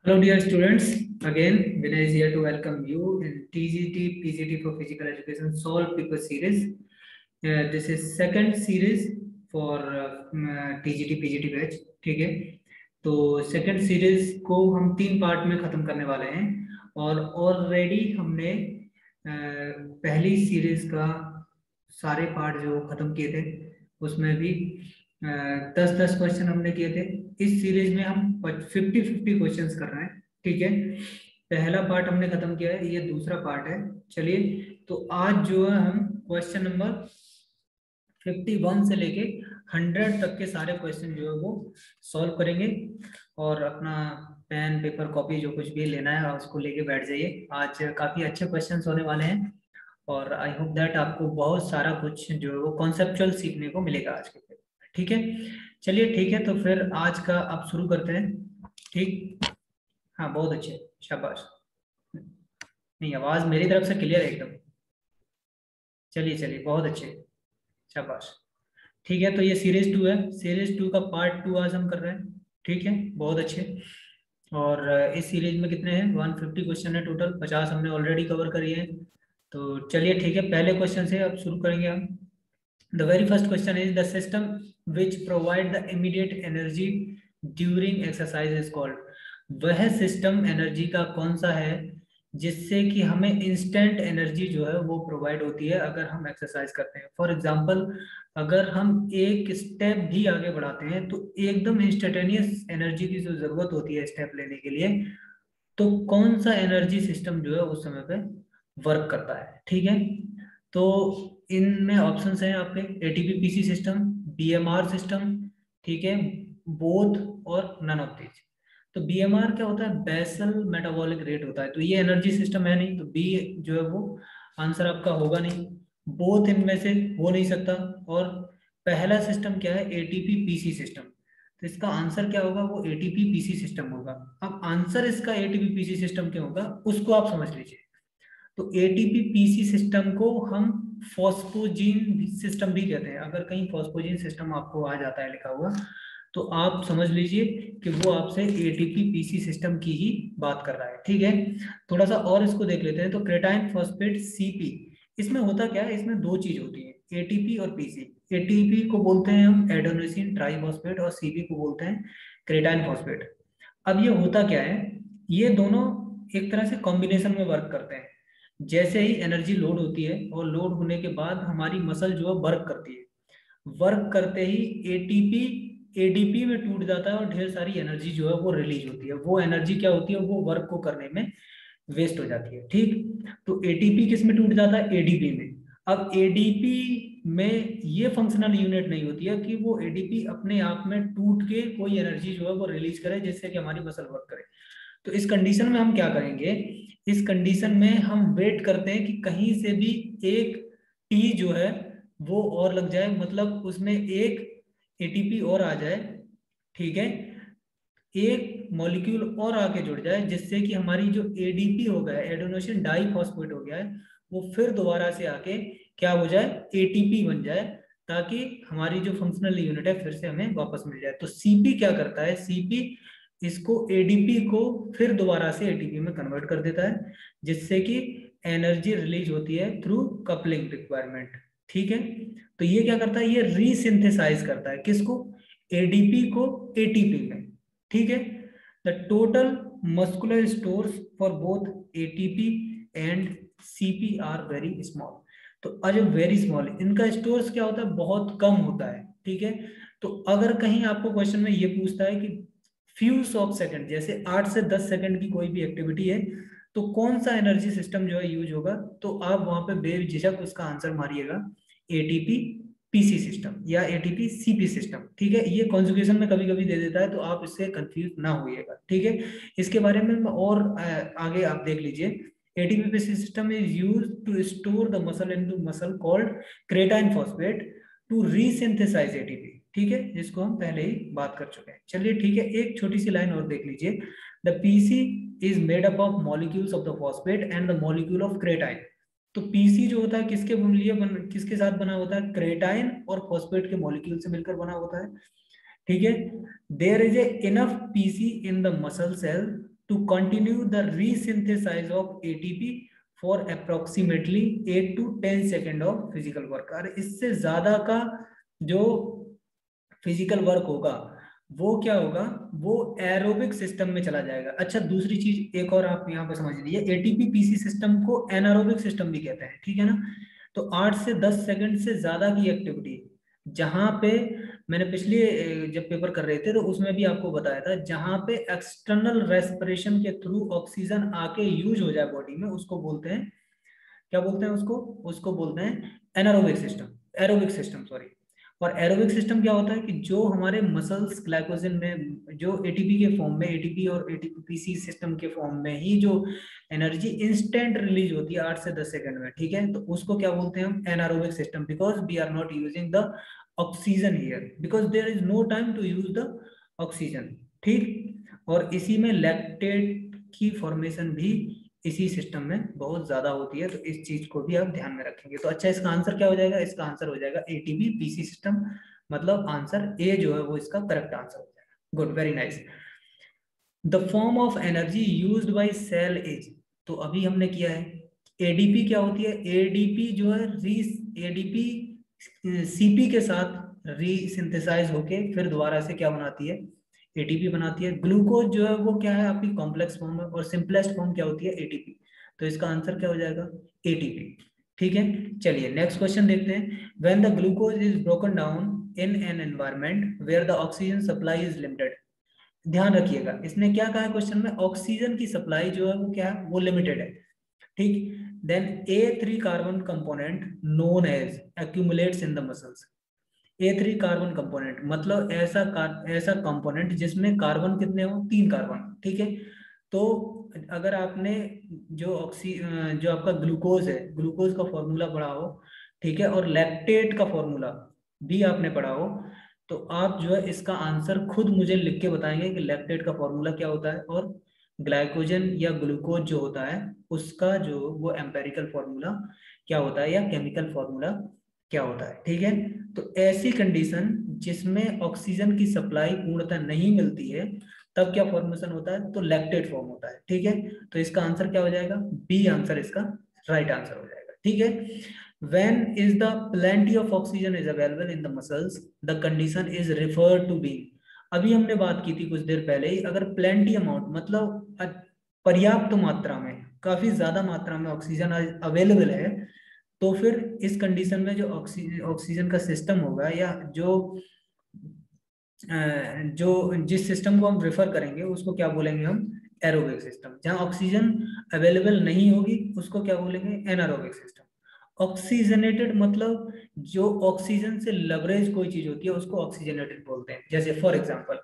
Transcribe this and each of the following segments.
Hello, dear students. Again, Vinay is here to welcome you in TGT PGT for Physical Education Solve Paper Series. This is second series for TGT PGT batch. ठीक है, तो second series को हम 3 part में खत्म करने वाले हैं और ऑलरेडी हमने पहली सीरीज का सारे पार्ट जो खत्म किए थे उसमें भी 10-10 क्वेश्चन हमने किए थे. इस सीरीज में हम 50-50 क्वेश्चंस कर रहे हैं. ठीक है, पहला पार्ट हमने खत्म किया है, ये दूसरा पार्ट है. चलिए, तो आज जो है हम क्वेश्चन नंबर 51 से लेके 100 तक के सारे क्वेश्चन जो है वो सॉल्व करेंगे. और अपना पेन पेपर कॉपी जो कुछ भी लेना है उसको लेके बैठ जाइए. आज काफी अच्छे क्वेश्चंस होने वाले हैं और आई होप दैट आपको बहुत सारा कुछ जो है वो कॉन्सेप्चुअल सीखने को मिलेगा आज के पेपर. ठीक है, चलिए ठीक है, तो फिर आज का आप शुरू करते हैं. ठीक, हाँ बहुत अच्छे, शाबाश. नहीं, आवाज मेरी तरफ से क्लियर है एकदम. चलिए चलिए, बहुत अच्छे, शाबाश. ठीक है, तो ये सीरीज 2 है. सीरीज 2 का पार्ट 2 आज हम कर रहे हैं. ठीक है, बहुत अच्छे. और इस सीरीज में कितने हैं? 150 क्वेश्चन है टोटल. 50 हमने ऑलरेडी कवर करी है. तो चलिए ठीक है, पहले क्वेश्चन से अब शुरू करेंगे हम. The very first question is the system which provide the immediate energy during exercise is called. वह सिस्टम एनर्जी का कौन सा है जिससे कि हमें इंस्टेंट एनर्जी जो है वो प्रोवाइड होती है अगर हम एक्सरसाइज करते हैं. फॉर एग्जांपल, अगर हम एक स्टेप भी आगे बढ़ाते हैं तो एकदम इंस्टेंटेनियस एनर्जी की जो जरूरत होती है स्टेप लेने के लिए, तो कौन सा एनर्जी सिस्टम जो है उस समय पे वर्क करता है. ठीक है, तो इनमें ऑप्शंस हैं आपके: ATP PC system, BMR system, ठीक है, बोथ और नन ऑफ दीज. तो बीएमआर क्या होता है? बेसल मेटाबॉलिक रेट होता है. तो ये एनर्जी सिस्टम है नहीं, तो बी जो है वो आंसर आपका होगा नहीं. बोथ इनमें से हो नहीं सकता. और पहला सिस्टम क्या है? ATP PC system. तो इसका आंसर क्या होगा? वो एटीपी पीसी सिस्टम होगा. अब आंसर इसका एटीपी पीसी सिस्टम क्यों होगा उसको आप समझ लीजिए. तो एटीपी पीसी सिस्टम को हम फॉस्फोजीन सिस्टम भी कहते हैं. अगर कहीं फॉस्फोजीन सिस्टम आपको आ जाता है लिखा हुआ, तो आप समझ लीजिए कि वो आपसे एटीपी पीसी सिस्टम की ही बात कर रहा है. ठीक है, थोड़ा सा और इसको देख लेते हैं. तो क्रेटाइन फॉस्फेट सीपी, इसमें होता क्या है? इसमें दो चीज होती है, एटीपी और पीसी. एटीपी को बोलते हैं हम एडेनोसिन ट्राइफॉस्फेट और सीपी को बोलते हैं क्रेटाइन फॉस्फेट. अब ये होता क्या है? ये दोनों एक तरह से कॉम्बिनेशन में वर्क करते हैं. जैसे ही एनर्जी लोड होती है और लोड होने के बाद हमारी मसल जो है वर्क करती है, वर्क करते ही एटीपी एडीपी में टूट जाता है और ढेर सारी एनर्जी जो है वो रिलीज होती है. वो एनर्जी क्या होती है? वो वर्क को करने में वेस्ट हो जाती है. ठीक, तो एटीपी किस में टूट जाता है? एडीपी में. अब एडीपी में ये फंक्शनल यूनिट नहीं होती है कि वो एडीपी अपने आप में टूट के कोई एनर्जी जो है वो रिलीज करे जिससे कि हमारी मसल वर्क करे. तो इस कंडीशन में हम क्या करेंगे? इस कंडीशन में हम वेट करते हैं कि कहीं से भी एक टी जो है वो और लग जाए, मतलब उसमें एक एटीपी और आ जाए. ठीक है, एक मॉलिक्यूल और आके जुड़ जाए जिससे कि हमारी जो एडीपी हो गया है, एडेनोसिन डाइफॉस्फेट हो गया है, वो फिर दोबारा से आके क्या हो जाए? एटीपी बन जाए, ताकि हमारी जो फंक्शनल यूनिट है फिर से हमें वापस मिल जाए. तो सीपी क्या करता है? सीपी इसको एडीपी को फिर दोबारा से एटीपी में कन्वर्ट कर देता है जिससे कि एनर्जी रिलीज होती है थ्रू कपलिंग रिक्वायरमेंट. ठीक है, तो ये क्या करता है? ये रीसिंथेसाइज करता है किसको? एडीपी को एटीपी में. ठीक है, the total muscular stores for both ATP and CP are very small. तो अरे वेरी स्मॉल, इनका स्टोर्स क्या होता है? बहुत कम होता है. ठीक है, तो अगर कहीं आपको क्वेश्चन में ये पूछता है कि फ्यूज ऑफ सेकंड, जैसे 8 से 10 सेकंड की कोई भी एक्टिविटी है, तो कौन सा एनर्जी सिस्टम जो है यूज होगा, तो आप वहां पे बेझिझक उसका आंसर मारिएगा एटीपी पीसी सिस्टम या एटीपी सीपी सिस्टम. ठीक है, ये कॉन्जुगेशन में कभी कभी दे देता है, तो आप इससे कंफ्यूज ना होइएगा. ठीक है, इसके बारे में और आगे आप देख लीजिए. ATP PC system is used to store the muscle into muscle called creatine phosphate to resynthesise ATP. ठीक है, जिसको हम पहले ही बात कर चुके हैं. चलिए ठीक है, एक छोटी सी लाइन और देख लीजिए. The PC is made up of molecules of the phosphate and the molecule of क्रेटाइन. तो पीसी जो होता है किसके लिए किसके साथ बना होता है? क्रेटाइन और फॉस्फेट के मॉलिक्यूल से मिलकर बना होता है. ठीक है, there is a enough PC in the muscle cell to continue the resynthesis of ATP for approximately 8 to 10 second of physical work. और इससे ज्यादा का जो फिजिकल वर्क होगा वो क्या होगा, वो एरोबिक सिस्टम में चला जाएगा। अच्छा, दूसरी चीज एक और आप यहाँ पे समझ लीजिए, एटीपी पीसी सिस्टम को एनारोबिक सिस्टम भी कहते हैं, ठीक है ना। तो 8 से 10 सेकंड से ज्यादा की एक्टिविटी, जहां पे मैंने पिछले जब पेपर कर रहे थे तो उसमें भी आपको बताया था, जहां पे एक्सटर्नल रेस्पिरेशन के थ्रू ऑक्सीजन आके यूज हो जाए बॉडी में, उसको बोलते हैं, क्या बोलते हैं उसको, उसको बोलते हैं anaerobic system, aerobic system sorry. और एरोबिक सिस्टम क्या होता है कि जो हमारे मसल्स ग्लाइकोजन में जो एटीपी के फॉर्म में, एटीपी और एटीपीसी सिस्टम के फॉर्म में ही जो एनर्जी इंस्टेंट रिलीज होती है 8 से 10 सेकंड में, ठीक है, तो उसको क्या बोलते हैं हम, anaerobic system, because we are not using the oxygen here, because there is no time to use the oxygen, ठीक। और इसी में लैक्टेट की फॉर्मेशन भी इसी सिस्टम में बहुत ज्यादा होती है, तो इस चीज को भी आप ध्यान में रखेंगे। तो अच्छा, इसका आंसर क्या हो जाएगा, इसका आंसर हो जाएगा एटीपी पीसी सिस्टम, मतलब आंसर ए जो है वो इसका करेक्ट आंसर हो जाएगा। Good, very nice. The form of energy used by cell is, तो अभी हमने किया है एडीपी क्या होती है, एडीपी जो है एडीपी सीपी के साथ रीसिंथेसाइज होके फिर दोबारा से क्या बनाती है, एटीपी बनाती है। ग्लूकोज जो है वो क्या है, आपकी कॉम्प्लेक्स फॉर्म है, और सिंपलेस्ट फॉर्म क्या होती है, एटीपी। तो इसका आंसर क्या हो जाएगा, एटीपी, ठीक है। चलिए नेक्स्ट क्वेश्चन देखते हैं। When the glucose is broken down in an environment where the oxygen supply is limited, ध्यान रखिएगा इसने क्या कहा है क्वेश्चन में, ऑक्सीजन की सप्लाई जो है वो क्या है, वो लिमिटेड है, ठीक। Then A3 carbon component known as accumulates in the muscles. A3 carbon component मतलब ऐसा कंपोनेंट जिसमें कार्बन कितने हो, 3 कार्बन, ठीक है। तो अगर आपने जो आपका ग्लूकोज है, ग्लूकोज का फॉर्मूला पढ़ा हो, ठीक है, और लैक्टेट का फॉर्मूला भी आपने पढ़ा हो, तो आप जो है इसका आंसर खुद मुझे लिख के बताएंगे कि लैक्टेट का फॉर्मूला क्या होता है, और ग्लाइकोजन या ग्लूकोज जो होता है उसका जो वो एम्पेरिकल फॉर्मूला क्या होता है, या केमिकल फॉर्मूला क्या होता है, ठीक है। तो ऐसी कंडीशन जिसमें ऑक्सीजन की सप्लाई पूर्णतः नहीं मिलती है, तब क्या फॉर्मेशन होता है, तो लैक्टेट फॉर्म होता है, ठीक है। तो इसका आंसर क्या हो जाएगा, बी आंसर इसका राइट आंसर हो जाएगा, ठीक है। when is the plenty of oxygen is available in the muscles, the condition is referred to being, अभी हमने बात की थी कुछ देर पहले ही, अगर प्लेंटी अमाउंट मतलब पर्याप्त मात्रा में, काफी ज्यादा मात्रा में ऑक्सीजन अवेलेबल है, तो फिर इस कंडीशन में जो ऑक्सीजन का सिस्टम होगा, या जो जिस सिस्टम को हम रेफर करेंगे उसको क्या बोलेंगे हम, एरोबिक सिस्टम। जहां ऑक्सीजन अवेलेबल नहीं होगी उसको क्या बोलेंगे, एनारोबिक सिस्टम। ऑक्सीजनेटेड मतलब जो ऑक्सीजन से लवरेज कोई चीज होती है उसको ऑक्सीजनेटेड बोलते हैं। जैसे फॉर एग्जांपल,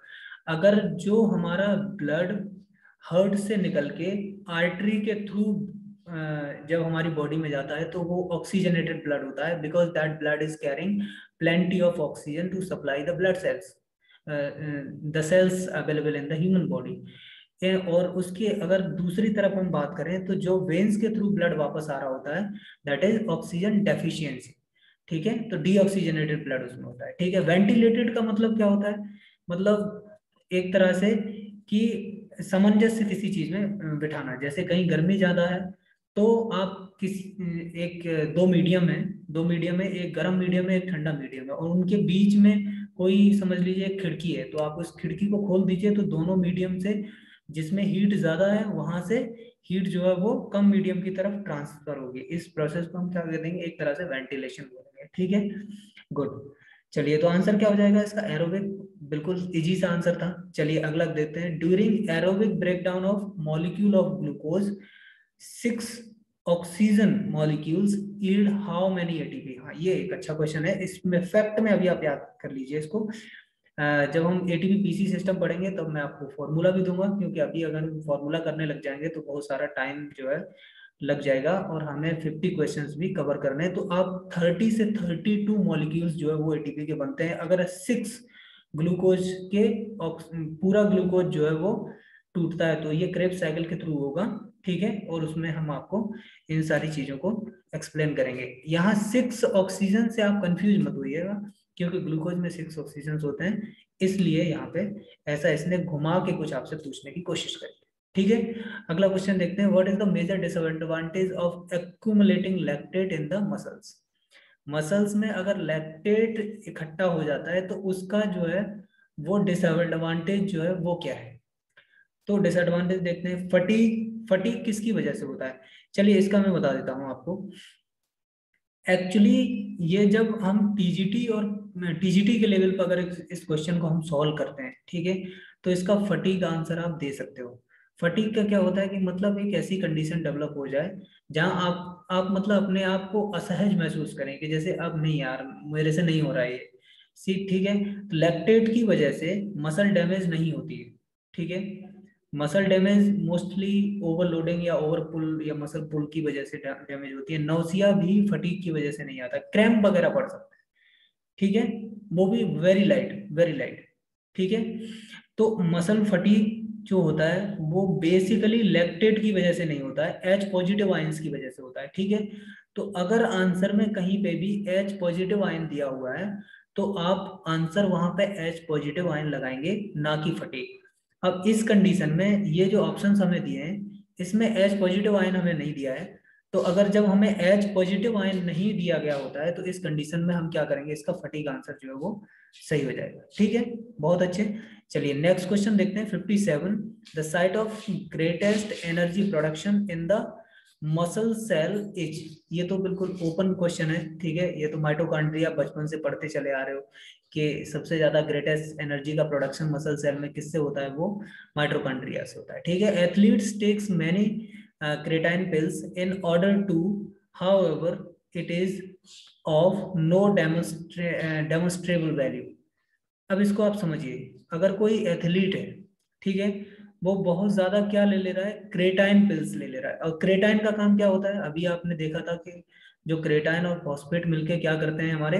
अगर जो हमारा ब्लड हार्ट से निकल के आर्टरी के थ्रू जब हमारी बॉडी में जाता है तो वो ऑक्सीजनेटेड ब्लड होता है, because that blood is carrying plenty of oxygen to supply the blood cells, the cells available in the human body। और उसके अगर दूसरी तरफ हम बात करें तो जो वेन्स के थ्रू ब्लड वापस आ रहा होता है, दैट इज ऑक्सीजन डेफिशिएंसी, ठीक है। तो डीऑक्सीजनेटेड ब्लड उसमें होता है, ठीक है। वेंटिलेटेड का मतलब क्या होता है, मतलब एक तरह से कि सामंजस्य किसी चीज में बिठाना, जैसे कहीं गर्मी ज्यादा है तो आप किसी एक दो मीडियम है, एक गर्म मीडियम है, एक ठंडा मीडियम है, और उनके बीच में कोई समझ लीजिए एक खिड़की है, तो आप उस खिड़की को खोल दीजिए तो दोनों मीडियम से जिसमें हीट ज्यादा है वहां से हीट जो है वो कम मीडियम की तरफ ट्रांसफर होगी। इस प्रोसेस को हम क्या कह देंगे, एक तरह से वेंटिलेशन बोलेंगे, ठीक है। गुड, चलिए तो आंसर क्या हो जाएगा इसका, एरोबिक, बिल्कुल इजी सा आंसर था। चलिए अगला देखते हैं। During aerobic breakdown of molecule of glucose 6 oxygen molecules yield how many ATP. हाँ, ये एक अच्छा क्वेश्चन है, इसमें फैक्ट में अभी आप याद कर लीजिए इसको। जब हम एटीपी पीसी सिस्टम पढ़ेंगे तब मैं आपको फॉर्मूला भी दूंगा, क्योंकि अभी अगर फॉर्मूला करने लग जाएंगे तो बहुत सारा टाइम जो है लग जाएगा, और हमें 50 क्वेश्चंस भी कवर करने हैं। तो आप 30 से 32 मॉलिक्यूल्स जो है वो एटीपी के बनते हैं। अगर 6 ग्लूकोज के पूरा ग्लूकोज जो है वो टूटता है तो ये क्रेब्स साइकिल के थ्रू होगा, ठीक है। और उसमें हम आपको इन सारी चीजों को एक्सप्लेन करेंगे। यहाँ 6 ऑक्सीजन से आप कंफ्यूज मत होइएगा, क्योंकि ग्लूकोज में 6 ऑक्सीजन होते हैं, इसलिए यहाँ पे ऐसा इसने घुमा के कुछ आपसे पूछने की कोशिश करी। ठीक है, अगला क्वेश्चन देखते हैं, what is the major disadvantage of accumulating lactate in the muscles. Muscles में अगर लैक्टेट इकट्ठा हो जाता है तो उसका जो है वो डिसएडवांटेज जो है वो क्या है। तो डिसएडवांटेज देखते हैं, फटीग। फटीग किसकी वजह से होता है, चलिए इसका मैं बता देता हूं आपको। एक्चुअली ये जब हम टीजीटी और टीजीटी के लेवल पर अगर इस क्वेश्चन को हम सॉल्व करते हैं, ठीक है, तो इसका फटीग आंसर आप दे सकते हो। फटीग का क्या होता है कि मतलब एक ऐसी कंडीशन डेवलप हो जाए जहां आप मतलब अपने आप को असहज महसूस करें कि जैसे अब नहीं यार मेरे से नहीं हो रहा है ये सी, ठीक है। तो लैक्टेट की वजह से मसल डैमेज नहीं होती है, ठीक है। मसल डैमेज मोस्टली ओवरलोडिंग या ओवरपुल या मसल पुल की वजह से डैमेज होती है। नौसिया भी फटीग की वजह से नहीं आता, क्रैम्प वगैरह पड़ सकता है, ठीक है, वो भी वेरी लाइट, वेरी लाइट, ठीक है। तो मसल फटीग जो होता है वो बेसिकली लैक्टेट की वजह से नहीं होता है, एच पॉजिटिव आयंस की वजह से होता है, ठीक है। तो अगर आंसर में कहीं पे भी एच पॉजिटिव आयन दिया हुआ है तो आप आंसर वहां पे एच पॉजिटिव आयन लगाएंगे, ना कि फटीग। अब इस कंडीशन में ये जो ऑप्शंस हमें दिए हैं इसमें एच पॉजिटिव आयन हमें नहीं दिया है, तो अगर जब हमें एच पॉजिटिव आयन नहीं दिया गया होता है तो इस कंडीशन में हम क्या करेंगे, इसका फटीग आंसर जो है वो सही हो जाएगा, ठीक है। बहुत अच्छे, चलिए नेक्स्ट क्वेश्चन देखते हैं 57। The site of greatest energy production in the muscle cell is. ये तो बिल्कुल ओपन क्वेश्चन है, ठीक है, ये तो माइटोकॉन्ड्रिया बचपन से पढ़ते चले आ रहे हो कि सबसे ज्यादा ग्रेटेस्ट एनर्जी का प्रोडक्शन मसल सेल में किससे होता है, वो माइटोकॉन्ड्रिया से होता है, ठीक है। Athletes takes many creatine pills in order to, however it is of no demonstrable value। अब इसको आप समझिए, अगर कोई एथलीट है, ठीक है, वो बहुत ज्यादा क्या ले ले रहा है, क्रेटाइन पिल्स ले ले रहा है। और क्रेटाइन का काम क्या होता है, अभी आपने देखा था कि जो क्रेटाइन और फॉस्फेट मिलके क्या करते हैं हमारे,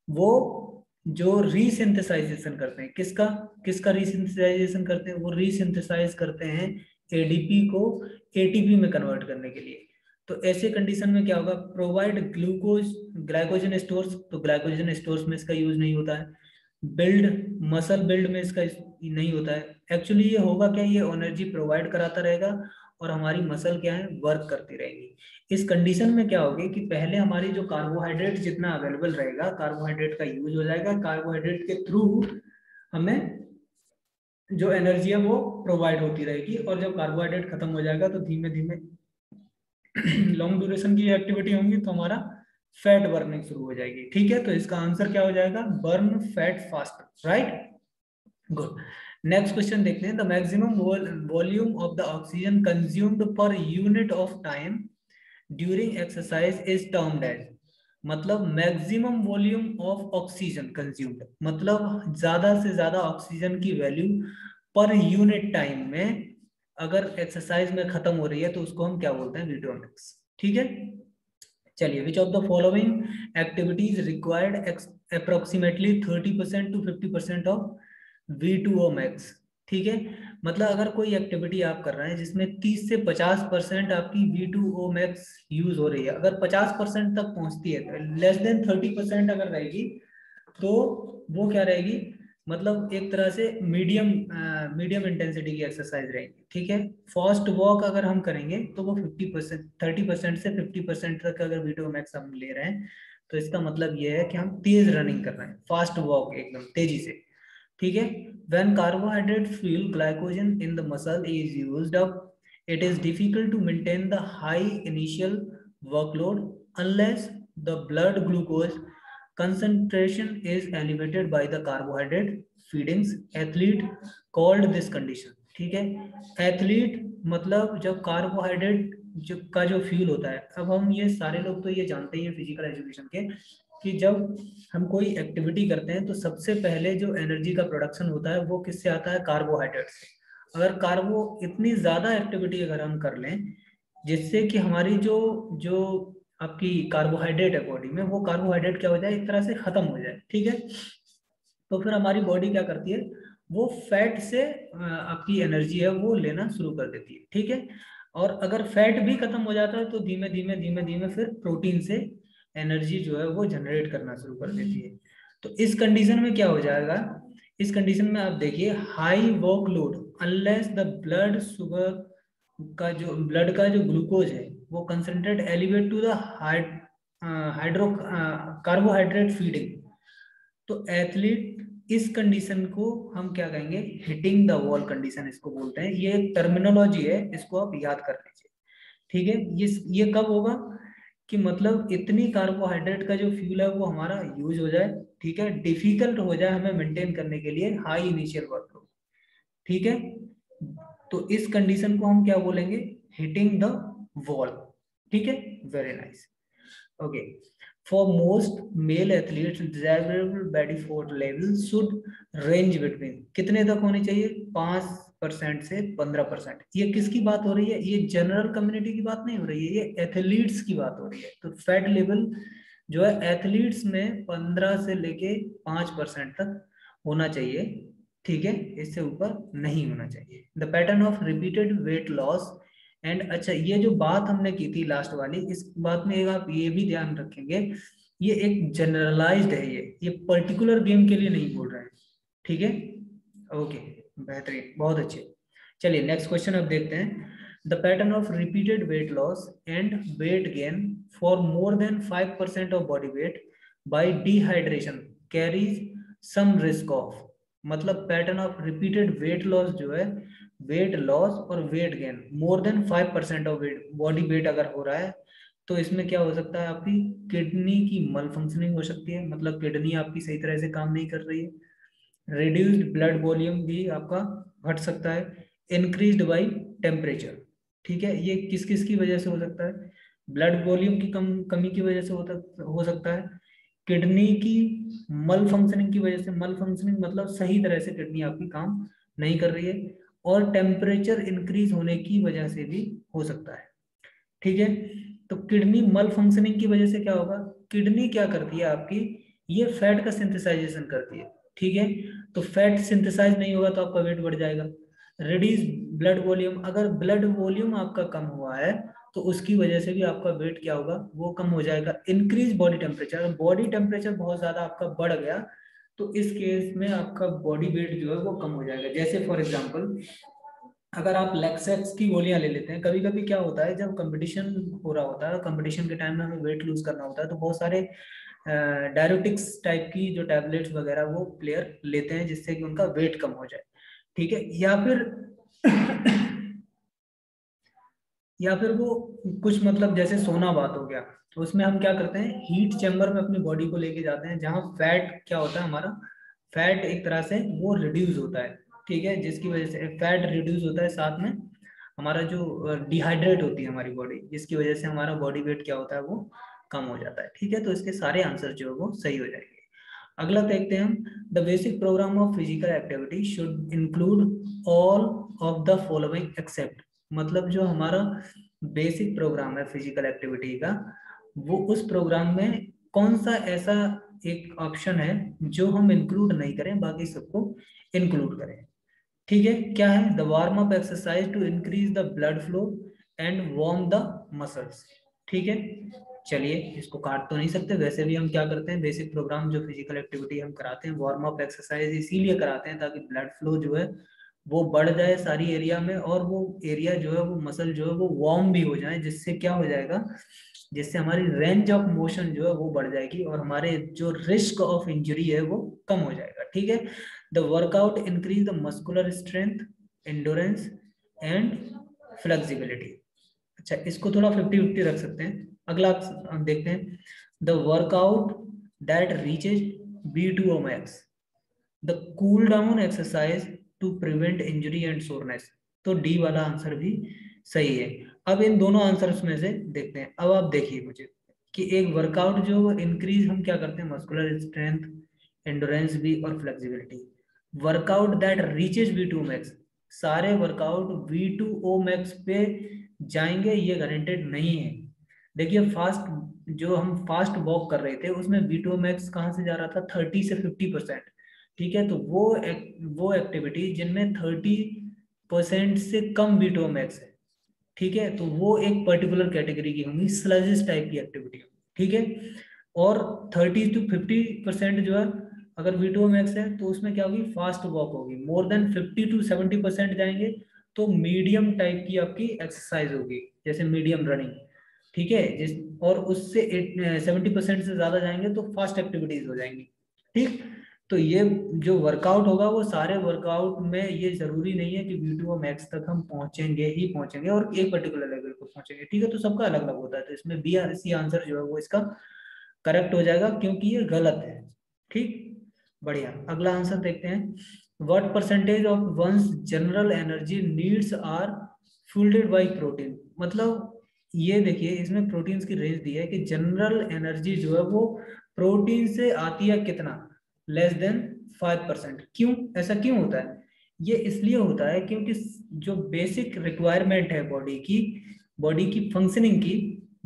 वो जो रीसिंथेसाइजेशन करते हैं, किसका किसका रीसिंथेसाइजेशन करते हैं, वो रीसिंथेसाइज करते हैं एडीपी को एटीपी में कन्वर्ट करने के लिए। तो ऐसे कंडीशन में क्या होगा, प्रोवाइड ग्लूकोज ग्लाइकोजन स्टोर्स, तो ग्लाइकोजन स्टोर्स में इसका यूज नहीं होता है। बिल्ड मसल बिल्ड में इसका नहीं होता है। एक्चुअली ये होगा क्या, ये एनर्जी प्रोवाइड कराता रहेगा और हमारी मसल क्या है, वर्क करती रहेगी। इस कंडीशन में क्या होगी कि पहले हमारी जो कार्बोहाइड्रेट जितना अवेलेबल रहेगा, कार्बोहाइड्रेट का यूज हो जाएगा, कार्बोहाइड्रेट के थ्रू हमें जो एनर्जी है वो प्रोवाइड होती रहेगी। और जब कार्बोहाइड्रेट खत्म हो जाएगा तो धीमे धीमे लॉन्ग ड्यूरेशन की एक्टिविटी होंगी तो हमारा फैट बर्निंग शुरू हो जाएगी, ठीक है। तो इसका आंसर क्या हो जाएगा, burn fat fast, right, good. Next question देखते हैं, the maximum volume of the oxygen consumed per unit of time during exercise is termed as. मतलब maximum volume of oxygen consumed, मतलब ज्यादा से ज्यादा ऑक्सीजन की वैल्यू पर यूनिट टाइम में अगर एक्सरसाइज में खत्म हो रही है तो उसको हम क्या बोलते हैं, वीडियोमिक्स, ठीक है। चलिए, which of the following activities required approximately 30% to 50% of V2O max, ठीक है। मतलब अगर कोई एक्टिविटी आप कर रहे हैं जिसमें 30 से 50% आपकी V2O max यूज हो रही है, अगर 50% तक पहुंचती है, लेस देन 30% अगर रहेगी तो वो क्या रहेगी, मतलब एक तरह से मीडियम इंटेंसिटी की एक्सरसाइज रहेगी, ठीक है। फास्ट वॉक अगर हम करेंगे तो वो 50% 30% से 50% तक अगर वीडियो मैक्स हम ले रहे हैं तो इसका मतलब ये है कि हम तेज रनिंग कर रहे हैं, फास्ट वॉक एकदम तेजी से, ठीक है। when carbohydrate fuel glycogen in the muscle is used up, it is difficult to maintain the high initial workload unless the blood glucose concentration is elevated by the carbohydrate feedings। athlete called this condition, ठीक है। Athlete मतलब जब carbohydrate का जो fuel होता है, अब हम ये सारे लोग तो ये जानते ही हैं फिजिकल एजुकेशन के कि जब हम कोई एक्टिविटी करते हैं तो सबसे पहले जो एनर्जी का प्रोडक्शन होता है वो किससे आता है, कार्बोहाइड्रेट से। अगर कार्बो इतनी ज्यादा एक्टिविटी अगर हम कर लें जिससे कि हमारी जो जो आपकी कार्बोहाइड्रेट है बॉडी में, वो कार्बोहाइड्रेट क्या हो जाए, एक तरह से खत्म हो जाए, ठीक है। तो फिर हमारी बॉडी क्या करती है, वो फैट से आपकी एनर्जी है वो लेना शुरू कर देती है, ठीक है। और अगर फैट भी खत्म हो जाता है तो धीमे धीमे धीमे धीमे फिर प्रोटीन से एनर्जी जो है वो जनरेट करना शुरू कर देती है। तो इस कंडीशन में क्या हो जाएगा इस कंडीशन में आप देखिए high workload unless the blood sugar का जो ग्लूकोज है वो concentrate elevate to the hydro carbohydrate feeding. तो एथलीट इस कंडीशन को हम क्या कहेंगे, हिटिंग द वॉल कंडीशन इसको बोलते हैं। ये एक टर्मिनोलॉजी है, इसको आप याद कर लीजिए। ठीक है, ये कब होगा कि मतलब इतनी कार्बोहाइड्रेट का जो फ्यूल है वो हमारा यूज हो जाए, ठीक है, डिफिकल्ट हो जाए हमें मेंटेन करने के लिए हाई इनिशियल वर्कलोड। ठीक है, तो इस कंडीशन को हम क्या बोलेंगे, हिटिंग द वॉल। ठीक है, very nice. Okay, for most male athletes desirable body fat level should range between, कितने तक होने चाहिए, 5% से 15%। ये किसकी बात हो रही है, ये जनरल कम्युनिटी की बात नहीं हो रही है, ये एथलीट्स की बात हो रही है। तो फैट लेवल जो है एथलीट्स में 15 से लेके 5% तक होना चाहिए। ठीक है, इससे ऊपर नहीं होना चाहिए। The pattern of repeated weight loss and, अच्छा ये जो बात हमने की थी लास्ट वाली, इस बात में एक आप ये भी ध्यान रखेंगे, ये एक जनरलाइज्ड है, ये पर्टिकुलर गेम के लिए नहीं बोल रहे हैं। ठीक है, ओके, बेहतरीन, बहुत अच्छे। चलिए नेक्स्ट क्वेश्चन अब देखते हैं। The pattern of repeated weight loss and weight gain for more than 5% of body weight by dehydration carries some risk of, मतलब pattern of repeated weight loss जो है, वेट लॉस और weight gain more than 5% of weight body weight अगर हो रहा है, तो इसमें क्या हो सकता है, आपकी किडनी की मल फंक्शनिंग हो सकती है, मतलब किडनी आपकी सही तरह से काम नहीं कर रही है। रिड्यूस्ड ब्लड वॉल्यूम भी आपका घट सकता है। इंक्रीज्ड बाई टेम्परेचर, ठीक है, ये किस किस की वजह से हो सकता है, ब्लड वॉल्यूम की कमी की वजह से हो सकता है, किडनी की मल फंक्शनिंग की वजह से, मल फंक्शनिंग मतलब सही तरह से किडनी आपकी काम नहीं कर रही है, और टेम्परेचर इंक्रीज होने की वजह से भी हो सकता है। ठीक है, तो किडनी मल फंक्शनिंग की वजह से क्या होगा, किडनी क्या करती है आपकी, ये फैट का सिंथेसाइजेशन करती है। ठीक है, तो फैट सिंथेसाइज नहीं होगा तो आपका वेट बढ़ जाएगा। रिड्यूस ब्लड वॉल्यूम, अगर ब्लड वॉल्यूम आपका कम हुआ है तो उसकी वजह से भी आपका वेट क्या होगा, वो कम हो जाएगा। Increase body temperature, body temperature बहुत ज्यादा आपका बढ़ गया तो इस केस में आपका बॉडी वेट जो है वो कम हो जाएगा। जैसे फॉर एग्जांपल अगर आप लेक्सेक्स की गोलियां ले लेते हैं, कभी कभी क्या होता है जब कंपटीशन हो रहा होता है, कंपटीशन के टाइम में हमें वेट लूज करना होता है, तो बहुत सारे डायरेटिक्स टाइप की जो टैबलेट्स वगैरह वो प्लेयर लेते हैं जिससे कि उनका वेट कम हो जाए। ठीक है, या फिर वो कुछ मतलब जैसे सोना बात हो गया, तो उसमें हम क्या करते हैं, हीट चैम्बर में अपनी बॉडी को लेके जाते हैं जहाँ फैट क्या होता है हमारा, फैट एक तरह से वो रिड्यूस होता है। ठीक है, जिसकी वजह से फैट रिड्यूस होता है, साथ में हमारा जो डिहाइड्रेट होती है हमारी बॉडी, जिसकी वजह से हमारा बॉडी वेट क्या होता है वो कम हो जाता है। ठीक है, तो इसके सारे आंसर जो है वो सही हो जाएंगे। अगला देखते हैं हम, the basic programme of physical activity should include all of the following except, मतलब जो हमारा बेसिक प्रोग्राम है फिजिकल एक्टिविटी का, वो उस प्रोग्राम में कौन सा ऐसा एक ऑप्शन है जो हम इंक्लूड नहीं करें, बाकी सबको इंक्लूड करें। ठीक है, क्या है, the warm up exercise to increase the blood flow and warm the muscles. ठीक है, चलिए इसको काट तो नहीं सकते, वैसे भी हम क्या करते हैं, बेसिक प्रोग्राम जो फिजिकल एक्टिविटी हम कराते हैं, वार्म अप एक्सरसाइज इसीलिए कराते हैं ताकि ब्लड फ्लो जो है वो बढ़ जाए सारी एरिया में, और वो एरिया जो है वो मसल जो है वो वार्म भी हो जाए, जिससे क्या हो जाएगा, जिससे हमारी रेंज ऑफ मोशन जो है वो बढ़ जाएगी और हमारे जो रिस्क ऑफ इंजरी है वो कम हो जाएगा। ठीक है, the workout increase the muscular strength, endurance and flexibility. अच्छा, इसको थोड़ा 50-50 रख सकते हैं। अगला हम देखते हैं, the workout that reaches V2O max, the cool down exercise to prevent injury and soreness. तो डी वाला आंसर भी सही है। अब इन दोनों आंसर्स में से देखते हैं। अब आप देखिए मुझे कि एक वर्कआउट जो इंक्रीज हम क्या करते हैं, मस्कुलर स्ट्रेंथ, एंडोरेंस भी और flexibility. Workout that reaches V2O max, सारे वर्कआउट V2O max पे जाएंगे ये गारंटेड नहीं है। देखिए फास्ट, जो हम फास्ट वॉक कर रहे थे उसमें V2O max कहाँ से जा रहा था, 30 से 50%। ठीक है, तो वो एक्टिविटी जिनमें 30% से कम V2O max है, ठीक है, तो वो एक पर्टिकुलर कैटेगरी की होंगी, स्लजिस टाइप की एक्टिविटी। ठीक है, और 30 to 50% जो है अगर V2O मैक्स है तो उसमें क्या होगी, फास्ट वॉक होगी, मोर देन 50 to 70% जाएंगे तो मीडियम टाइप की आपकी एक्सरसाइज होगी, जैसे मीडियम रनिंग, ठीक है। और उससे 70% से ज्यादा जाएंगे तो फास्ट एक्टिविटीज हो जाएंगी, ठीक। तो ये जो वर्कआउट होगा वो सारे वर्कआउट में ये जरूरी नहीं है कि V2O मैक्स तक हम पहुंचेंगे ही पहुंचेंगे और एक पर्टिकुलर लेवल को पहुंचेंगे, ठीक है। तो सबका अलग अलग होता है, तो इसमें बी आर सी आंसर जो है वो इसका करेक्ट हो जाएगा, क्योंकि ये गलत है, ठीक। बढ़िया, अगला आंसर देखते हैं। What percentage of one's general energy needs are fuelled by protein. मतलब ये देखिए, इसमें प्रोटीन्स की रेंज दी है कि जनरल एनर्जी जो है वो प्रोटीन से आती है कितना, लेस देन 5%। क्यों, ऐसा क्यों होता है? ये इसलिए होता है क्योंकि जो बेसिक रिक्वायरमेंट है बॉडी की फंक्शनिंग की,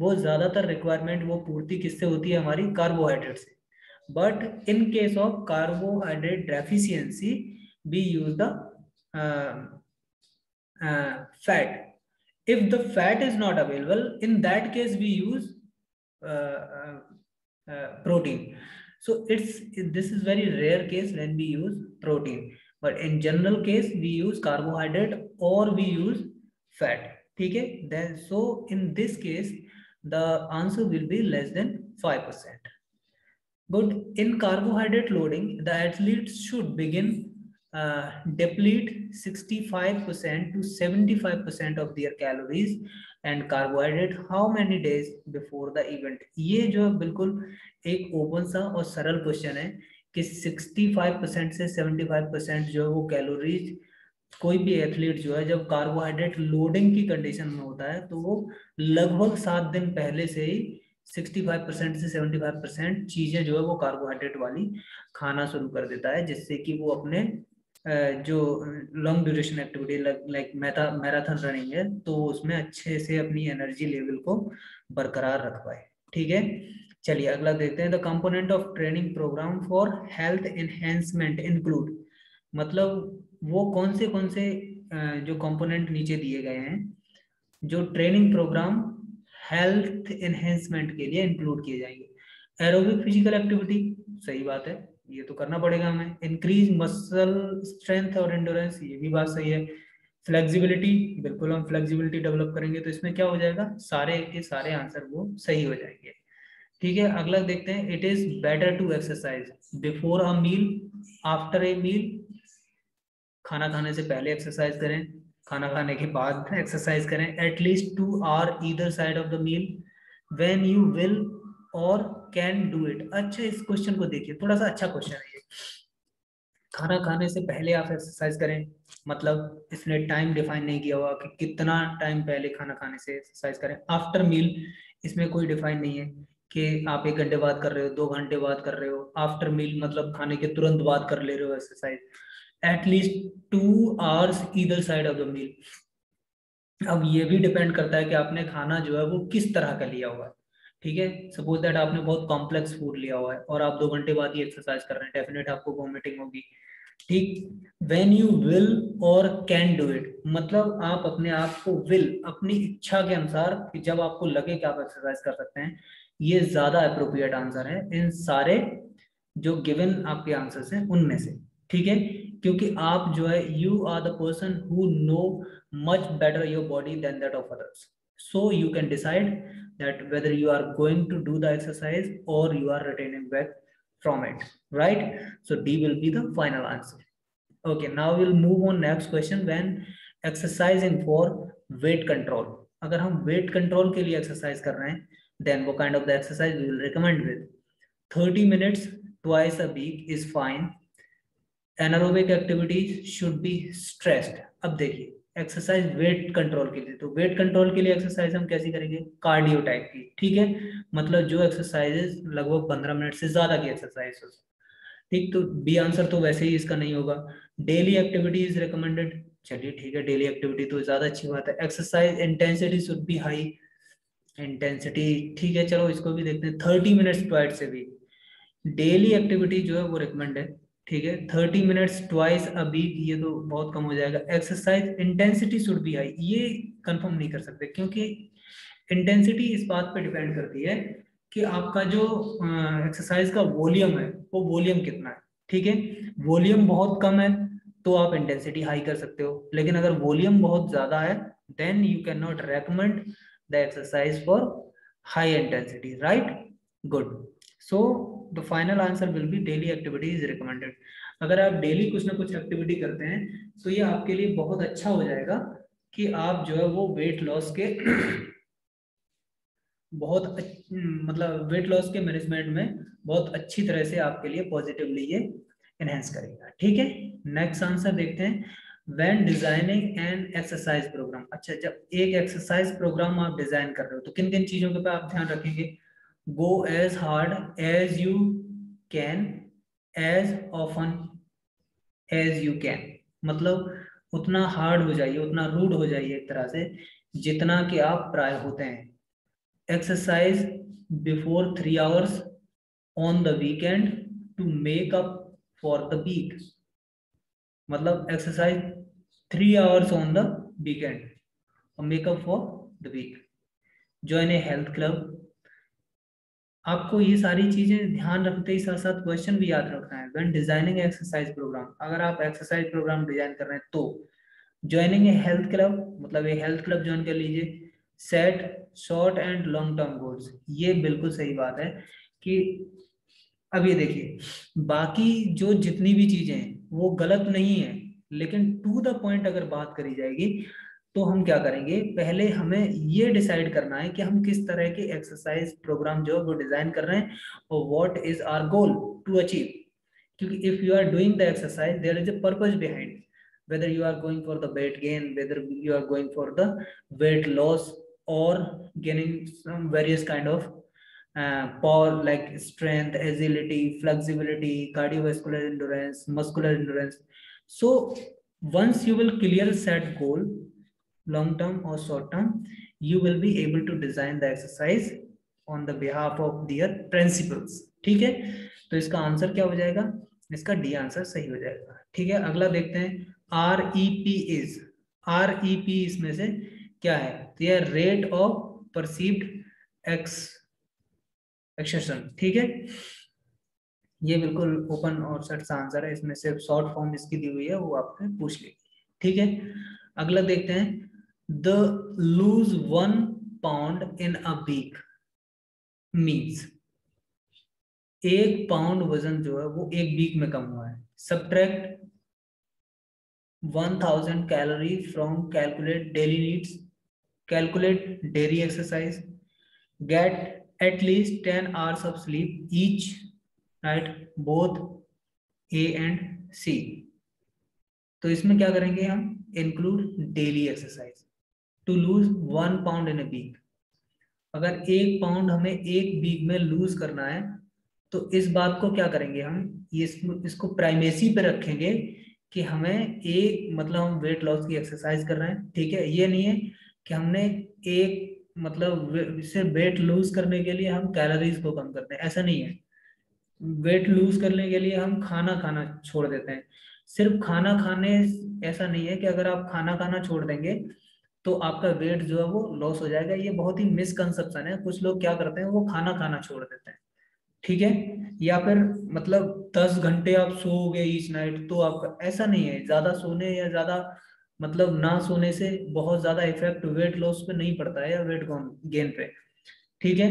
वो ज्यादातर रिक्वायरमेंट वो पूर्ति किससे होती है, हमारी कार्बोहाइड्रेट से। But in case of carbohydrate deficiency we use the fat. If the fat is not available, in that case we use protein. So this is very rare case when we use protein, but in general case we use carbohydrate or we use fat, ठीक है। Then so in this case the answer will be less than 5%. Good. In carbohydrate loading, the athletes should begin deplete 65% to 75% of their calories and carbohydrate how many days before the event। ये जो बिल्कुल एक open सा और सरल question है कि 65% से 75% जो है वो कैलोरीज कोई भी एथलीट जो है जब कार्बोहाइड्रेट लोडिंग की कंडीशन में होता है तो वो लगभग 7 दिन पहले से ही 65% से 75% चीजें जो है वो कार्बोहाइड्रेट वाली खाना शुरू कर देता है, जिससे कि वो अपने जो long duration activity like marathon running है तो उसमें अच्छे से अपनी एनर्जी लेवल को बरकरार रख पाए, ठीक है। चलिए अगला देखते हैं। The component of training program for health enhancement include. मतलब वो कौन से जो कंपोनेंट नीचे दिए गए हैं जो ट्रेनिंग प्रोग्राम हेल्थ एनहेंसमेंट के लिए इंक्लूड किए जाएंगे। एरोबिक फिजिकल एक्टिविटी, सही बात है, ये तो करना पड़ेगा हमें। इंक्रीज मसल स्ट्रेंथ और एंडोरेंस, ये भी बात सही है। फ्लेक्सिबिलिटी, बिल्कुल हम फ्लेक्सिबिलिटी डेवलप करेंगे तो इसमें क्या हो जाएगा, सारे के सारे आंसर वो सही हो जाएंगे, ठीक है। अगला देखते हैं। It is better to exercise before a meal, after a meal. खाना खाने से पहले एक्सरसाइज करें, खाना खाने के बाद एक्सरसाइज करें। At least 2 hour either side of the meal, when you will और कैन डू इट। अच्छा, इस क्वेश्चन को देखिए, थोड़ा सा अच्छा क्वेश्चन है ये। खाना खाने से पहले आप एक्सरसाइज करें, मतलब इसने टाइम डिफाइन नहीं किया हुआ कि कितना टाइम पहले खाना खाने से एक्सरसाइज करें। आफ्टर मील, इसमें कोई डिफाइन नहीं है कि आप 1 घंटे बाद कर रहे हो, 2 घंटे बाद कर रहे हो। आफ्टर मील मतलब खाने के तुरंत बाद कर ले रहे हो exercise. At least 2 hours either side of the meal. अब ये भी डिपेंड करता है कि आपने खाना जो है वो किस तरह का लिया हुआ है, ठीक है। सपोज दैट आपने बहुत कॉम्प्लेक्स फूड लिया हुआ है और आप 2 घंटे बाद ही एक्सरसाइज कर रहे हैं, डेफिनेट आपको वॉमिटिंग होगी, ठीक। व्हेन यू विल और कैन डू इट, मतलब आप अपने आप को विल, अपनी इच्छा के अनुसार कि जब आपको लगे कि आप एक्सरसाइज कर सकते हैं, ये ज्यादा अप्रोप्रिएट आंसर है इन सारे जो गिवन आपके आंसर्स हैं उनमें से, ठीक है। क्योंकि आप जो है you are the person who know much better your body than that of others, so you can decide that whether you are going to do the exercise or you are retaining back from it, right? So D will be the final answer. Okay, now we'll move on next question. When exercising for weight control, अगर हम weight control के लिए exercise कर रहे हैं, then what kind of the exercise we will recommend with? 30 minutes twice a week is fine. Anaerobic activities should be stressed. अब देखिए, exercise weight control के लिए, तो वेट कंट्रोल के लिए एक्सरसाइज हम कैसी करेंगे, कार्डियो टाइप की, ठीक है। मतलब जो एक्सरसाइजेस लगभग 15 मिनट से ज्यादा की एक्सरसाइज हो, ठीक। तो बी आंसर तो वैसे ही इसका नहीं होगा। डेली एक्टिविटी इज रिकमेंडेड, चलिए ठीक है, डेली एक्टिविटी तो ज्यादा अच्छी बात है। Exercise intensity should be high, intensity ठीक है, चलो इसको भी देखते हैं। 30 मिनट्स ट्वाइस से भी डेली एक्टिविटी जो है वो रिकमेंड है, ठीक है। 30 मिनट्स ट्वाइस अ वीक, ये तो बहुत कम हो जाएगा। Exercise intensity should be high, ये कंफर्म नहीं कर सकते क्योंकि इंटेंसिटी इस बात पे डिपेंड करती है कि आपका जो एक्सरसाइज का वॉल्यूम है वो वॉल्यूम कितना है, ठीक है। वॉल्यूम बहुत कम है तो आप इंटेंसिटी हाई कर सकते हो, लेकिन अगर वॉल्यूम बहुत ज्यादा है then you can not recommend the exercise for high intensity, right? Good. So the final answer will be daily activity is recommended. अगर आप डेली कुछ ना कुछ एक्टिविटी करते हैं तो ये आपके लिए बहुत अच्छा हो जाएगा कि आप जो है वो वेट लॉस के मतलब वेट लॉस के मैनेजमेंट में बहुत अच्छी तरह से आपके लिए पॉजिटिवली ये एनहेंस करेगा। ठीक है, नेक्स्ट आंसर देखते हैं। When designing an exercise program, अच्छा जब एक एक्सरसाइज प्रोग्राम आप डिजाइन कर रहे हो तो किन किन चीजों के पे आप ध्यान रखेंगे? Go as hard as you can as often as you can, मतलब उतना हार्ड हो जाइए, उतना रूड हो जाइए एक तरह से जितना कि आप प्राय होते हैं। Exercise before 3 hours on the weekend to make up for the week, मतलब exercise 3 hours on the weekend और make up for the week. Join a health club. आपको ये सारी चीजें ध्यान रखते ही साथ साथ क्वेश्चन भी याद रखना है। व्हेन डिजाइनिंग एक्सरसाइज प्रोग्राम, अगर आप एक्सरसाइज प्रोग्राम डिजाइन कर रहे हैं तो ज्वाइनिंग ए हेल्थ क्लब, मतलब ये हेल्थ क्लब ज्वाइन कर लीजिए। Set short and long term goals, ये बिल्कुल सही बात है कि अब ये देखिए बाकी जो जितनी भी चीजें हैं वो गलत नहीं है, लेकिन टू द पॉइंट अगर बात करी जाएगी तो हम क्या करेंगे, पहले हमें ये डिसाइड करना है कि हम किस तरह के एक्सरसाइज प्रोग्राम जो वो डिजाइन कर रहे हैं और what is our goal to achieve. क्योंकि if you are doing the exercise there is a purpose behind, whether you are going for the weight gain, whether you are going for the weight loss or gaining some various kind of power like strength, agility, flexibility, cardiovascular endurance, muscular endurance. So once you will clear set goal, long term or short term, you will be able to design the exercise on the behalf of their principles। ठीक है, तो इसका answer क्या हो जाएगा? इसका D answer सही हो जाएगा। ठीक है, अगला देखते हैं। REP इज, REP इसमें से क्या है? तो यह रेट ऑफ परसीव्ड एक्सर्शन। ठीक है, ये बिल्कुल ओपन और सेट सा आंसर है, इसमें सिर्फ शॉर्ट फॉर्म इसकी दी हुई है, वो आपने पूछ ली। ठीक है, अगला देखते हैं। The lose 1 pound in a week means, 1 pound वजन जो है वो एक वीक में कम हुआ है। Subtract 1000 calorie from calculate daily needs, calculate daily exercise, get at least 10 hours of sleep each night, both A and C। तो इसमें क्या करेंगे हम? Include daily exercise to lose 1 pound in a week. अगर 1 pound हमें एक week में loose करना है तो इस बात को क्या करेंगे हम, ये इसको प्राइमेसी पे रखेंगे कि हमें एक मतलब हम वेट लॉस की एक्सरसाइज कर रहे हैं। ठीक है, ये नहीं है कि हमने एक मतलब सिर्फ वेट लूज करने के लिए हम कैलोरीज को कम करते हैं, ऐसा नहीं है। वेट लूज करने के लिए हम खाना खाना छोड़ देते हैं। सिर्फ खाना खाने, ऐसा नहीं है कि अगर आप खाना खाना छोड़ देंगे तो आपका वेट जो है वो लॉस हो जाएगा। ये बहुत ही मिसकंसेप्शन है। कुछ लोग क्या करते हैं, वो खाना खाना छोड़ देते हैं। ठीक है, या फिर मतलब 10 घंटे आप सोओगे ईच नाइट तो आपका, ऐसा नहीं है। ज्यादा सोने या ज्यादा मतलब ना सोने से बहुत ज्यादा इफेक्ट वेट लॉस पे नहीं पड़ता है या वेट गेन पे। ठीक है,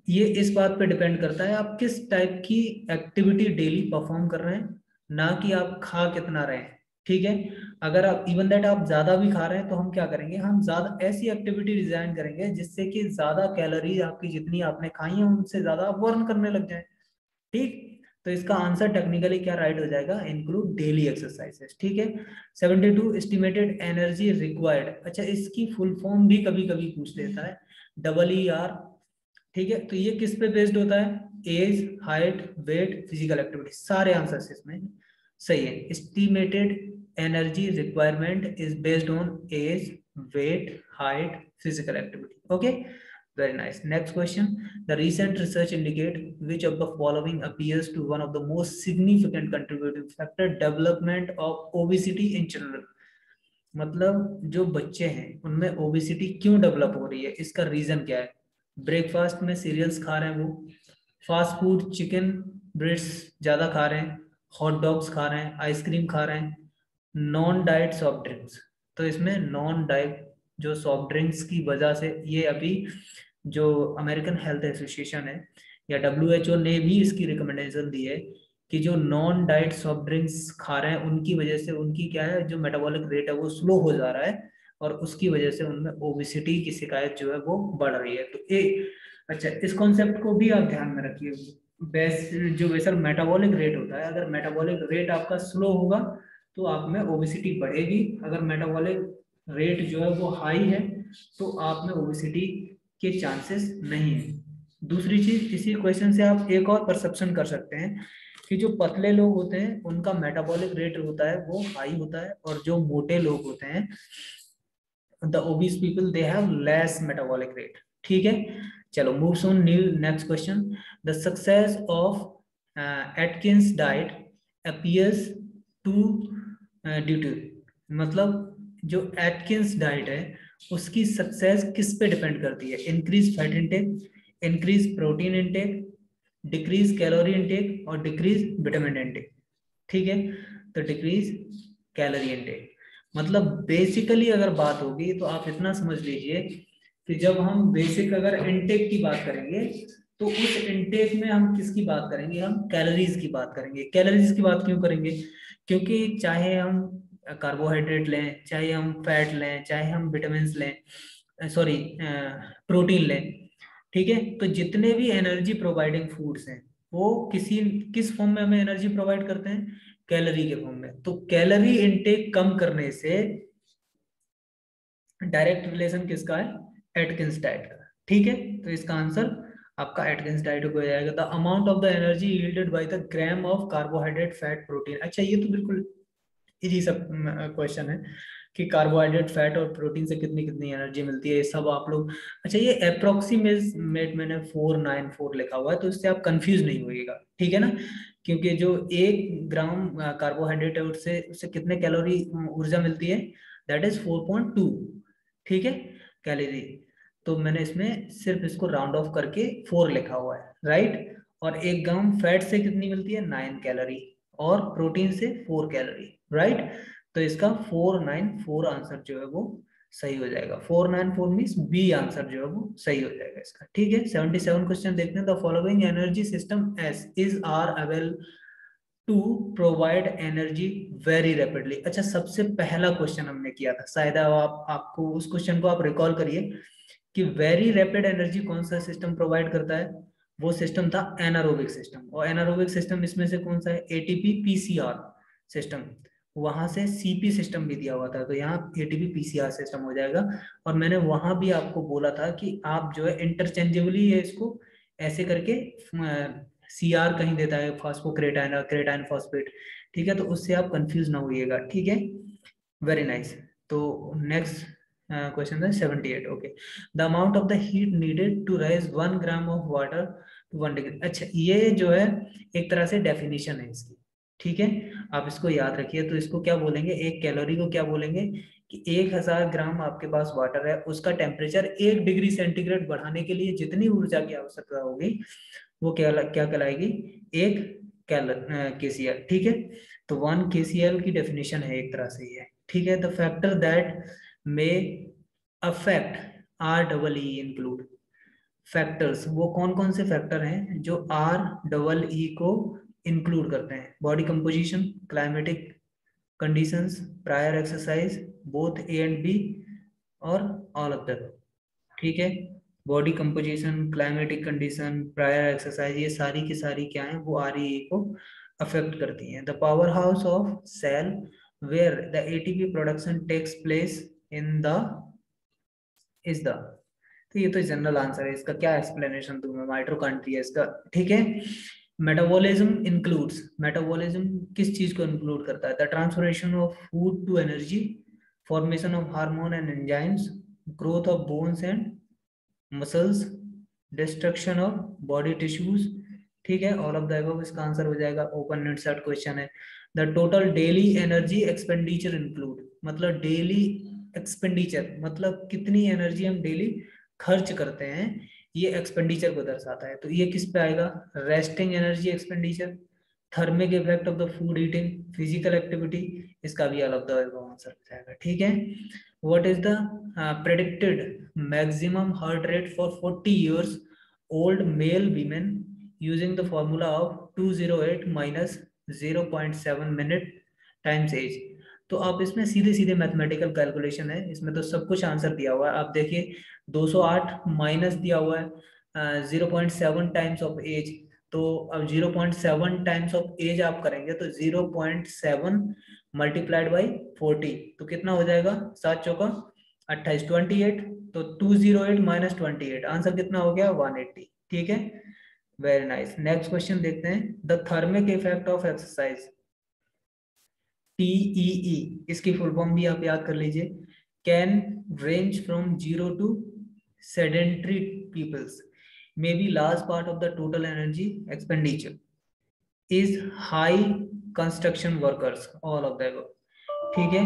ये इस बात पे डिपेंड करता है आप किस टाइप की एक्टिविटी डेली परफॉर्म कर रहे हैं, ना कि आप खा कितना रहे हैं। ठीक है, अगर आप इवन दैट आप ज्यादा भी खा रहे हैं तो हम क्या करेंगे, हम ज्यादा ऐसी एक्टिविटी डिजाइन करेंगे जिससे कि ज्यादा कैलोरी आपकी जितनी आपने खाई है उनसे ज्यादा आप बर्न करने लग जाए। ठीक, तो इसका आंसर टेक्निकली क्या राइट हो जाएगा? Include daily exercises. ठीक है, 72 एस्टिमेटेड एनर्जी रिक्वायर्ड, अच्छा इसकी फुल फॉर्म भी कभी कभी पूछ लेता है, EER। ठीक है, तो ये किस पे बेस्ड होता है? Age, height, weight, physical activity, सारे आंसर्स इसमें सही है। Estimated energy requirement is based on age, weight, height, physical activity। Okay, very nice। Next question, the recent research indicate which of the following appears to one of the most significant contributing factor development of obesity in children। मतलब जो बच्चे हैं उनमें obesity क्यों develop हो रही है, इसका रीजन क्या है? ब्रेकफास्ट में सीरियल्स खा रहे हैं वो, फास्ट फूड चिकन ब्रेड्स ज्यादा खा रहे हैं, हॉट डॉग्स खा रहे हैं, आइसक्रीम खा रहे हैं, नॉन डाइट सॉफ्ट ड्रिंक्स। तो इसमें नॉन डाइट जो सॉफ्ट ड्रिंक्स की वजह से, ये अभी जो अमेरिकन हेल्थ एसोसिएशन है या WHO ने भी इसकी रिकमेंडेशन दी है कि जो नॉन डाइट सॉफ्ट ड्रिंक्स खा रहे हैं उनकी वजह से उनकी क्या है, जो मेटाबॉलिक रेट है वो स्लो हो जा रहा है और उसकी वजह से उनमें ओबेसिटी की शिकायत जो है वो बढ़ रही है। तो अच्छा, इस कॉन्सेप्ट को भी आप ध्यान में रखिए। जो बेसर मेटाबॉलिक रेट होता है, अगर मेटाबॉलिक रेट आपका स्लो होगा तो आप में ओबेसिटी बढ़ेगी, अगर मेटाबॉलिक रेट जो है वो हाई है तो आप में ओबेसिटी के चांसेस नहीं है। दूसरी चीज, इसी क्वेश्चन से आप एक और परसेप्शन कर सकते हैं कि जो पतले लोग होते हैं उनका मेटाबॉलिक रेट होता है वो हाई होता है, और जो मोटे लोग होते हैं, the obese people, they have less metabolic rate. ठीक है, चलो moves on new next question. The success of Atkins diet appears to due to, मतलब जो एटकिंस डाइट है उसकी सक्सेस किस पे डिपेंड करती है? Increase fat intake, increase protein intake, decrease calorie intake और डिक्रीज विटामिन इंटेक। ठीक है, तो डिक्रीज कैलोरी इंटेक। मतलब बेसिकली अगर बात होगी तो आप इतना समझ लीजिए कि जब हम बेसिक अगर इंटेक की बात करेंगे तो उस इंटेक में हम किसकी बात करेंगे? हम कैलोरीज की बात करेंगे। कैलोरीज की बात क्यों करेंगे? क्योंकि चाहे हम कार्बोहाइड्रेट लें, चाहे हम फैट लें, चाहे हम विटामिन लें, सॉरी प्रोटीन लें, ठीक है, तो जितने भी एनर्जी प्रोवाइडिंग फूड्स हैं वो किस फॉर्म में हमें एनर्जी प्रोवाइड करते हैं? कैलोरी के फॉर्म में। तो कैलोरी इनटेक कम करने से डायरेक्ट रिलेशन किसका है? एटकिंस डाइट का। ठीक है, तो इसका आंसर आपका एटकिंस डाइट हो जाएगा। The amount of the energy yielded by the gram of carbohydrate fat protein. अच्छा, ये तो बिल्कुल इजी सब क्वेश्चन है कि कार्बोहाइड्रेट फैट और प्रोटीन से कितनी कितनी एनर्जी मिलती है, ये सब आप लोग। अच्छा, ये अप्रोक्सीमेट मैंने 494 लिखा हुआ है तो इससे आप कंफ्यूज नहीं होइएगा, ठीक है ना, क्योंकि जो 1 ग्राम कार्बोहाइड्रेट है उससे उससे कितने कैलोरी ऊर्जा मिलती है? दैट इज 4.2, ठीक है, कैलोरी। तो मैंने इसमें सिर्फ इसको राउंड ऑफ करके 4 लिखा हुआ है, राइट। और 1 ग्राम फैट से कितनी मिलती है? 9 कैलोरी, और प्रोटीन से 4 कैलोरी, राइट। तो इसका 494 आंसर जो है वो सही हो जाएगा। 494 मीन्स बी आंसर जो है वो सही हो जाएगा इसका। ठीक है, 77 क्वेश्चन देखते हैं। The following energy systems is are avail to provide energy very rapidly. अच्छा, सबसे पहला क्वेश्चन हमने किया था, शायद आपको उस क्वेश्चन को आप रिकॉल करिए कि वेरी रैपिड एनर्जी कौन सा सिस्टम प्रोवाइड करता है? वो सिस्टम था एनारोबिक सिस्टम। और एनारोबिक सिस्टम इसमें से कौन सा है? ATP PCR system. वहां से सीपी सिस्टम भी दिया हुआ था, तो यहाँ एटीपी पीसीआर सिस्टम हो जाएगा। और मैंने वहां भी आपको बोला था कि आप जो है इंटरचेंजेबली है इसको ऐसे करके, सीआर कहीं देता है फॉस्फोक्रेटाइन और क्रेटाइन फॉस्फेट, ठीक है, तो उससे आप कंफ्यूज ना होइएगा, ठीक है। Very nice. तो नेक्स्ट क्वेश्चन है 78। Okay, the amount of the heat needed to raise 1 gram of water to 1 degree. अच्छा, ये जो है एक तरह से डेफिनेशन है इसकी, ठीक है, आप इसको याद रखिए। तो इसको क्या बोलेंगे? एक कैलोरी को क्या बोलेंगे कि 1000 ग्राम आपके पास वाटर है, उसका टेम्परेचर 1 डिग्री सेंटीग्रेड बढ़ाने के लिए जितनी ऊर्जा की आवश्यकता होगी वो क्या कहलाएगी? एक केसीएल, ठीक है। तो 1 केसीएल की डेफिनेशन है एक तरह से ये, ठीक है। The factor that may affect our double E include. Factors, वो कौन कौन से फैक्टर हैं जो REE को इंक्लूड करते हैं? Body composition, climatic conditions, prior exercise, both A and B, और ऑल ऑफ दैट, ठीक है। Body composition, climatic condition, prior exercise, ये सारी की सारी क्या है? वो REE को अफेक्ट करती हैं। The power house of cell where the ATP production takes place in the is the. तो ये तो जनरल आंसर है, इसका क्या एक्सप्लेनेशन दूं मैं? माइटोकॉन्ड्रिया इसका, ठीक है। मेटाबॉलिज्म इंक्लूड्स, मेटाबॉलिज्म किस चीज को इंक्लूड करता है? The transformation of food to energy, formation of hormone and enzymes, growth of bones and muscles, destruction of body tissues, ठीक है, ऑल ऑफ द अबव इसका आंसर हो जाएगा। ओपन एंड शॉर्ट क्वेश्चन है। The total daily energy expenditure include, मतलब daily expenditure मतलब कितनी energy हम डेली खर्च करते हैं, ये एक्सपेंडिचर को दर्शाता है। तो ये किस पे आएगा? Resting energy expenditure, thermic effect of the food eating, physical activity, इसका भी अलग आंसर हो जाएगा। ठीक है। What is the predicted maximum heart rate for 40 years old male women using the formula of 208 minus 0.7 minute times age. तो आप इसमें सीधे सीधे मैथमेटिकल कैलकुलेशन है, इसमें तो सब कुछ आंसर दिया हुआ है। आप देखिए 208 माइनस दिया हुआ है 0.7 टाइम्स ऑफ एज, तो अब 0.7 टाइम्स ऑफ एज आप करेंगे तो 0.7 मल्टीप्लाइड बाई 40, तो कितना हो जाएगा, 7 चौका 28, 28, तो 208 माइनस 28, आंसर कितना हो गया 180। ठीक है, वेरी नाइस। नेक्स्ट क्वेश्चन देखते हैं, the thermic effect of exercise, TEE, इसकी फुल फॉर्म भी आप याद कर लीजिए, can range from 0 to sedentary peoples may be large part of the total energy expenditure, is high construction workers, all of the above। ठीक है,